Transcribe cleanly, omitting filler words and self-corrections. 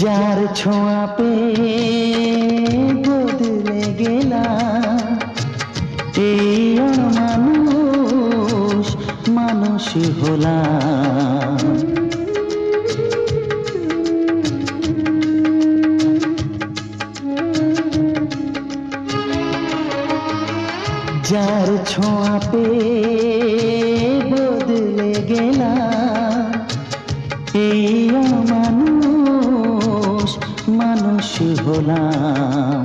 যার ছোঁয়া পেয়ে বদলে গেলাম, এই অমানুষ মানুষ হলাম। যার ছোঁয়া পেয়ে বদলে গেলাম, এই অমানুষ মানুষ হলাম।